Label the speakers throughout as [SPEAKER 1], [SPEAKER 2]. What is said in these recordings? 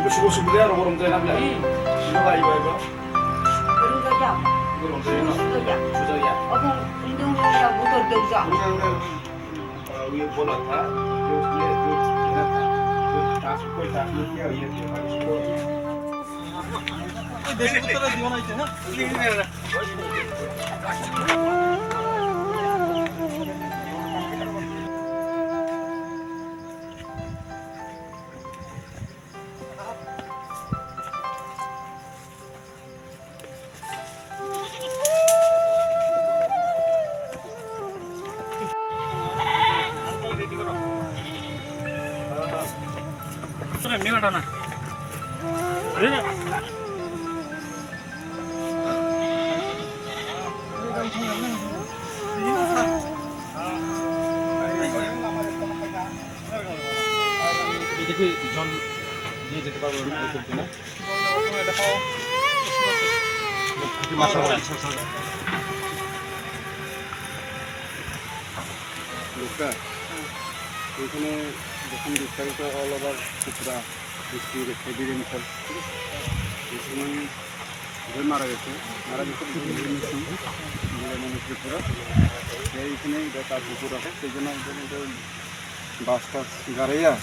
[SPEAKER 1] subuh-subuh dia orang tua nak bilang, siapa ibu ibu?
[SPEAKER 2] Belum kerja.
[SPEAKER 1] Orang tua nak.
[SPEAKER 2] Kerja.
[SPEAKER 1] Sudah ya.
[SPEAKER 2] Orang indung dia butuh kerja.
[SPEAKER 1] ये बोला था जो ना था जो task कोई टास्क किया ये
[SPEAKER 3] দেশে উত্তরে জীবন আইছে হ্যাঁ না
[SPEAKER 4] এদিকে জন নিয়ে যেতে পারবো না
[SPEAKER 5] এখানে যখন বিস্তারিত অল ওভার ত্রিপুরা বৃষ্টির হেভি রেনফল এই সময় ধরে মারা গেছে ত্রিপুরা এইখানে তার পুকুর আছে সেই জন্য বাস টাস গাড়াইয়া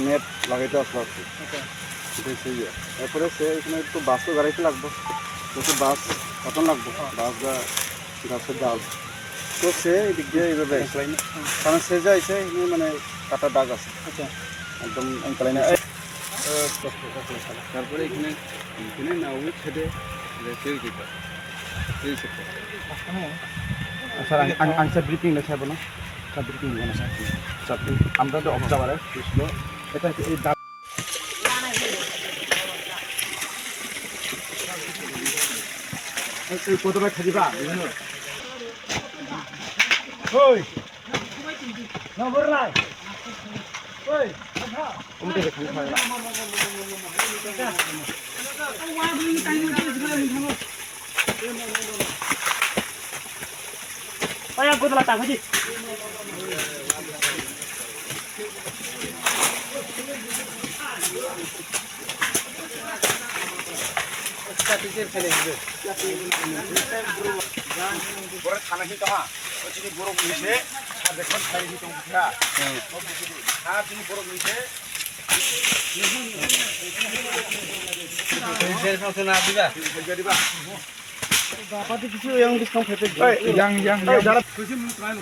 [SPEAKER 5] নেট লাগাইতে আসলো আর কি সেই এরপরে সে এখানে একটু বাসও গাড়াইতে লাগবো একটু বাস কখন লাগবো বাস বা গাছের ডাল তো সে এদিক দিয়ে এইভাবে কারণ সে যাইছে এখানে মানে কাটা দাগ আছে একদম অঙ্কালাই না তারপরে এখানে এখানে না ওই ছেড়ে সেই দিতে এই
[SPEAKER 4] স্যার আনসার ব্রিফিং লেখা না স্যার ব্রিফিং না স্যার আমরা তো অবজার্ভারে ছিল এটা এই দাগ কতটা খাদিবা ওই না বড়লাই ওই উমতে দেখুন খায় Ayo, gue telah tangguh sih.
[SPEAKER 1] Borok tanah itu mah, jadi borok bisa, ada kan saya itu bisa. Ini borok bisa. Ini langsung nabi bah. Jadi bah.
[SPEAKER 4] Dapat কিছু yang diskon ফেটে yang যারা কিছু মিনিট রাইন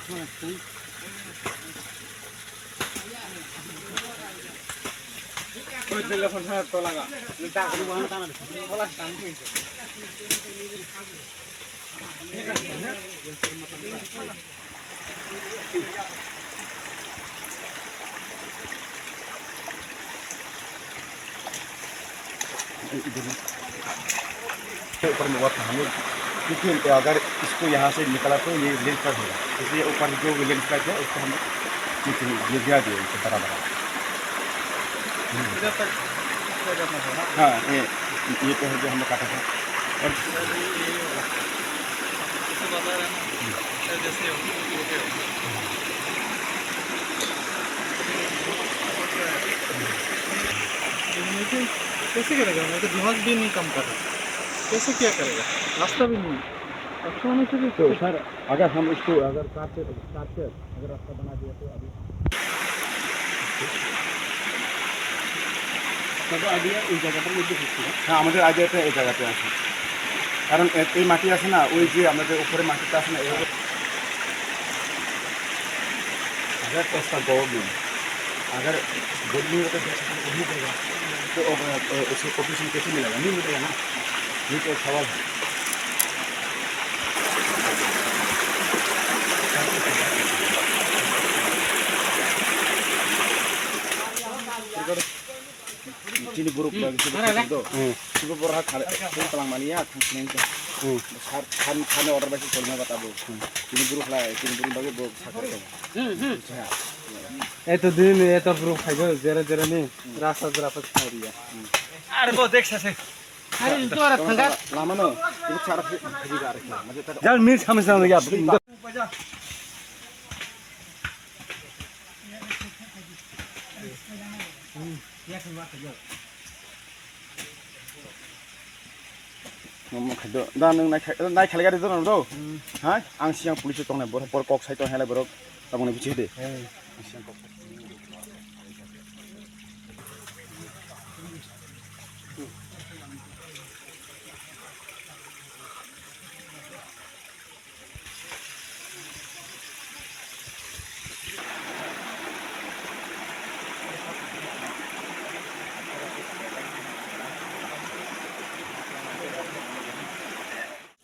[SPEAKER 4] ওই telephone ছাড়া তো লাগা এটা করে বহান টানা বলা টান দিয়েছে ऊपर में हुआ था हम क्योंकि अगर इसको यहाँ से निकला तो ये लेंस का होगा इसलिए ऊपर जो लेंस का है उसको हम गिरा दिए इसे बराबर हाँ ये तो है जो हमने काटा था और
[SPEAKER 3] कैसे करेगा मैं तो दिमाग भी नहीं कम कर रहा कैसे क्या करेगा रास्ता भी नहीं रास्ता होना चाहिए
[SPEAKER 4] तो सर अगर हम इसको अगर काटते अगर रास्ता बना दिया तो अभी আইডিয়া এই জায়গাটার মধ্যে হচ্ছে হ্যাঁ আমাদের আইডিয়াটা এই জায়গাতে আছে কারণ এই মাটি আছে না ওই যে আমাদের উপরে মাটিটা আছে না এইভাবে अगर उसका गवर्नमेंट अगर गवर्नमेंट का नहीं देगा तो उसको कोऑपरेशन कैसे मिलेगा नहीं मिलेगा ना ये तो सवाल है Sini buruk lagi itu. Coba borah kali pelang mania kan kan orang masih kolnya kata bu. Sini buruk lah, sini buruk bagi buruk sakit. Itu din itu buruk aja zera nih rasa berapa sekali ya.
[SPEAKER 3] अरे वो देख सकते
[SPEAKER 2] अरे itu orang tengah.
[SPEAKER 4] Lama no, itu cara juga ada.
[SPEAKER 3] jangan miris kami sama lagi apa
[SPEAKER 4] ngomong khado da nang nai khalega de don do ha ang siang police tong na bor kok sai to hele borok tabong ne bichi de siang kok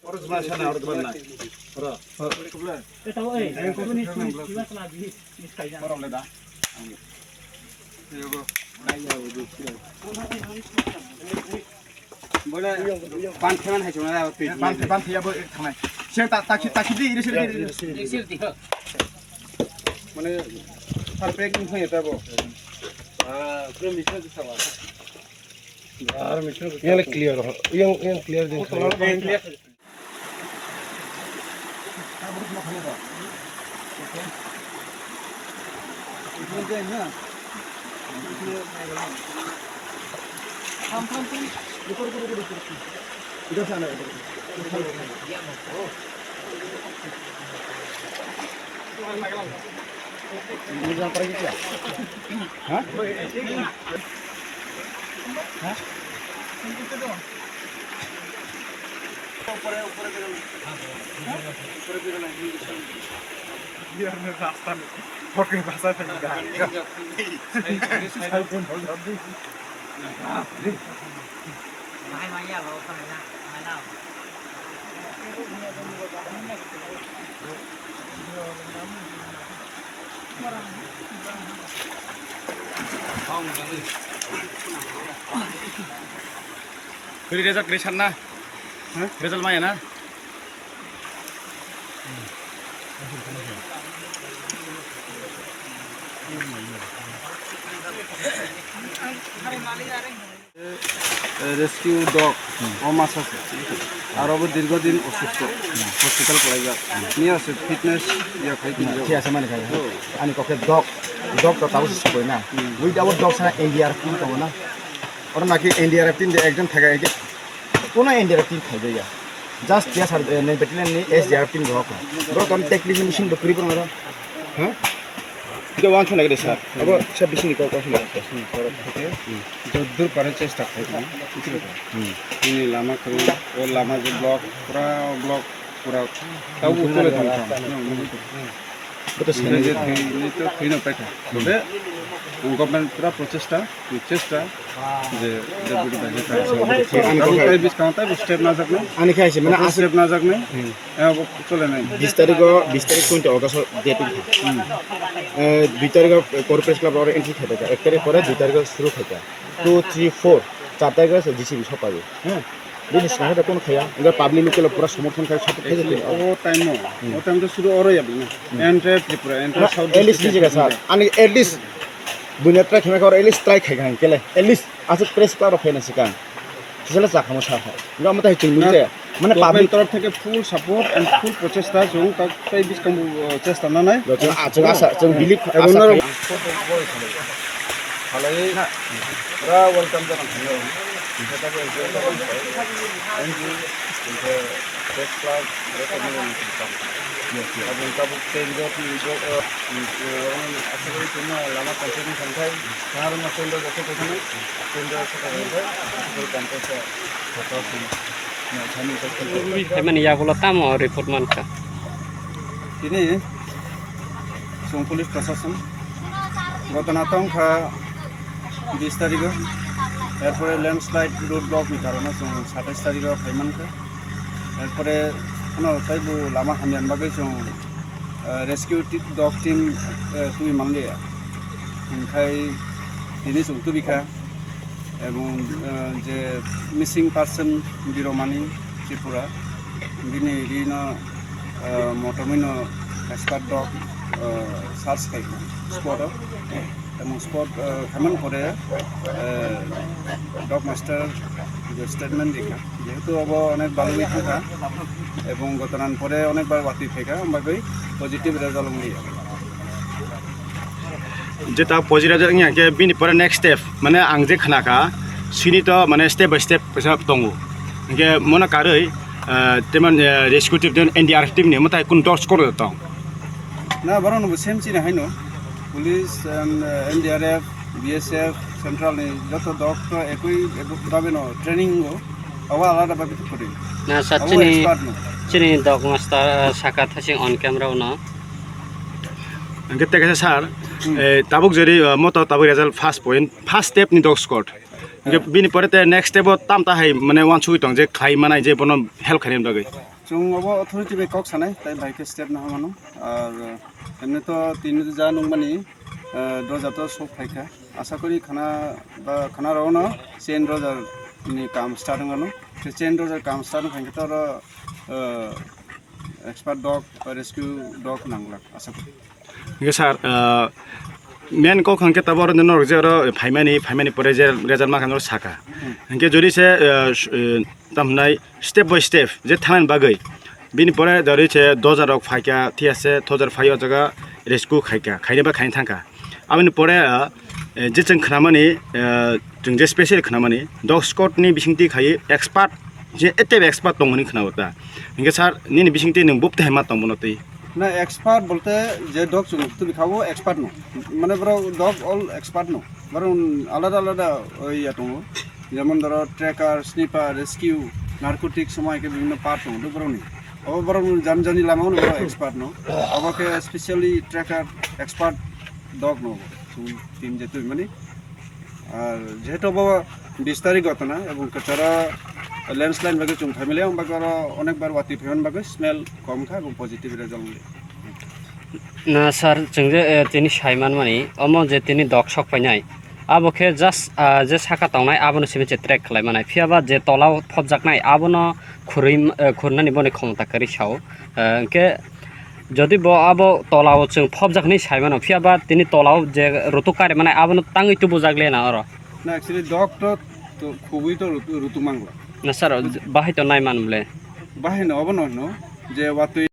[SPEAKER 4] Orang cuma sana, orang cuma nak. Orang.
[SPEAKER 3] এটা ওই কোন নিশ্চয় লাগি নিশ্চয় জানা
[SPEAKER 4] Orang leda.
[SPEAKER 5] বলে পান খেমান হাইছো না তুই
[SPEAKER 4] Ban thia bo thanai. Siang tak di iri siri.
[SPEAKER 5] মানে পারফেক্ট হই এটা বো পুরো মিশন দিছ বা আর মিশন ইয়ালে ক্লিয়ার ইয়াং ক্লিয়ার দিন clear
[SPEAKER 4] Itu sana. Ini jangan pergi ya. Hah? Hah?
[SPEAKER 3] বিয়ার রাস্তা নেই ফটকে ভাষা থেকে
[SPEAKER 2] Mai mai ya lo kan na. Mai na.
[SPEAKER 4] Beri result Krishan na. Result maya na.
[SPEAKER 5] Rescue dog ও মাছ আছে আর ওর দীর্ঘদিন অসুস্থ হসপিটাল পড়ে যা নিয়ে আসে ফিটনেস ইয়া খাই
[SPEAKER 4] ঠিক আছে মানে খাই ani kok dog to tahu sesuai na without dog sana NDRF pin kamu na orang lagi NDRF pin de ekjon thaga ege kono NDRF pin khai deya just dia sar ne battalion ni SDRF pin rock bro tom technical machine dokri por mara ha itu wan chona gede sir abo sab bisini ko chona
[SPEAKER 5] যদ্দূর পারে চেষ্টা করি তিনি লামা করি ও লামা যে block পুরা তাও উত্তরে
[SPEAKER 4] betul sih
[SPEAKER 5] যে তো থইন পেটা তবে গভর্নমেন্ট পুরা প্রচেষ্টা যে বুড়ি বাজে আমি কই বিস কাউন্টার স্টেপ না যাক
[SPEAKER 4] ani khai sih mana
[SPEAKER 5] step না যাক না চলে নাই
[SPEAKER 4] 20 tarik 20 August date 2 tarik corporate club और एंट्री खाते हैं 1 तारीख पर 2 तारीख शुरू खाते हैं 2 3 4 4 तारीख से जीसीबी सब पावे हैं दिन स्नान का कौन खाया अगर पब्लिक लोग के पूरा समर्थन कर सब खाते हैं
[SPEAKER 5] ও টাইম তো শুরু অরই যাবে না entry Tripura entry south
[SPEAKER 4] at least लीजिएगा सर अनि एटलिस्ट बुनियाद ट्राई खाने का और एटलिस्ट ट्राई खाएगा केले एटलिस्ट आज प्रेस क्लब ऑफ फाइनेंस का সেটা চাখামো সাহা আমরা মত হইছে মিলতে মানে
[SPEAKER 5] পাবলিক তরফ থেকে ফুল সাপোর্ট এন্ড ফুল প্রচেষ্টা जों তাই বিস্কাম চেষ্টা না নাই
[SPEAKER 4] जों आसा जों बिलिभ
[SPEAKER 5] ভালোই পুরা ওয়েলকাম জানাচ্ছি সেটাকে প্রেস ক্লাব রেকমেন্ড এবং তাবুক কেন্দ্র আশা করি জন্য লামা কন্টিনিউ সংখ্যায় সারা মাসেন্দ্র যত এখানে কেন্দ্র
[SPEAKER 6] Teman ya kalau tamu report manka.
[SPEAKER 5] ini जों पुलिस प्रशासन গত নাতংখা 20 তারিখ এরপরে ল্যান্ডস্লাইড রোড ব্লকनि কারণে जों 27 তারিখ ফাইমানখা এরপরে তাইবো লামা হামিয়ান বাগै जों रेस्किउ डग टीम তুই মানলিয়া ओमफ्राय दिनै जों तुबिखा এবং যে মিসিং পারসন বিরমানি ত্রিপুরা দিনে দিন মটমিন এক্সপার্ট ডগ সার্চ খাইব স্পট এবং স্পট খামান পরে ডগ মাস্টার যে স্টেটমেন্ট দেখা যেহেতু अब অনেক ভালো থাকা এবং গতরান পরে অনেকবার বাতি ফেকা আমাকে পজিটিভ রেজাল্ট লিয়া
[SPEAKER 4] যেটা পজিটিভ জায়গা বিনি পরে নেক্সট স্টেপ মানে आं जे खोनाखा सिनि तो माने स्टेप बाय स्टेप पैसा दङ
[SPEAKER 1] Hingga mana karai teman rescue team NDRF team ni mata kun dog score datang.
[SPEAKER 5] না বরং সেম চিনে হয় না পুলিশ NDRF BSF সেন্ট্রাল যত ডক্টর একইভাবে ট্রেনিং আবার আলাদাভাবে করি
[SPEAKER 6] না স্যার চিনি ডগ মাস্টার সাকা থাসিং অন ক্যামেরা না
[SPEAKER 1] Hingga tega sar tabuk jadi motor tabuk result first step ni dog score. Hingga bini pore te next step tam tahai mana wan chui tong je khai mana je bono help kharim bagai.
[SPEAKER 5] जों अब authority बे कक सानाय ताइ bike step ना मानो और एमने तो तीन जा नुमानी दजातो सब फाइका आशा करी खाना रहो चेन रोजर नि काम स्टार्ट गनो ते चेन रोजर काम स्टार्ट फाइका तो एक्सपर्ट डग रेस्क्यू डग नांगला आशा करी
[SPEAKER 1] Hingga sar main kok hangke tabor nor je ro faimani pore je result ma kanor saka. Hingga jodi se tamnai step by step je thaman bagai. Bini pore dari se 2000 rok faika thiase 2005 jaga rescue khaika khaine ba khain thangka. Abini pore je jeng khnamani jeng je special khnamani dog squad ni bisingti khai expert je ete expert tongni khnawata. Hingga sar ni bisingti nung bupte hema tongmonoti.
[SPEAKER 5] না expert বলতে যে dog তুমি খাবো expert no মানে বড় dog all expert no বরং আলাদা আলাদা ওই দङ যেমন ধরো ট্র্যাকার স্নিপার রেস্কিউ নার্কোটিক সময়কে বিভিন্ন পার্ট দङ বরং বরং জানি লামাও বড় এক্সপার্ট নো অবকে স্পেশালি ট্র্যাকার এক্সপার্ট ডগ নো টিম যেতে মানে আর যেহেতু বাবা 20 তারিখ ঘটনা এবং তারা ল্যান্ডস্লাইড বাগে চুং ফ্যামিলি বাগে অনেকবার ওয়াতি ফেমন বাগে স্মেল কম খা এবং পজিটিভ রেজাল্ট
[SPEAKER 6] না স্যার जों जे तिनी साइमान मानि अमो जे तिनी डग सक फाइनाय आबोखे जास्ट जे साका तंनाय आबोनो सिमे ट्रेक खालाय मानाय फियाबा जे तलाव फबजाकनाय आबोनो खुरनानि बने क्षमता करि साव के যদি আবো তলাও जों फबजाकनि साइमानो फियाबा तिनी तलाव जे रुतुकारे माने आबोनो तांगै तो बुजागले ना अर
[SPEAKER 5] না एक्चुअली डग तो খুবই তো ঋতুমাংলা
[SPEAKER 6] না স্যার বাহাই তো নাই মানবলে
[SPEAKER 5] বাহে ন অবনন যে ওয়াতি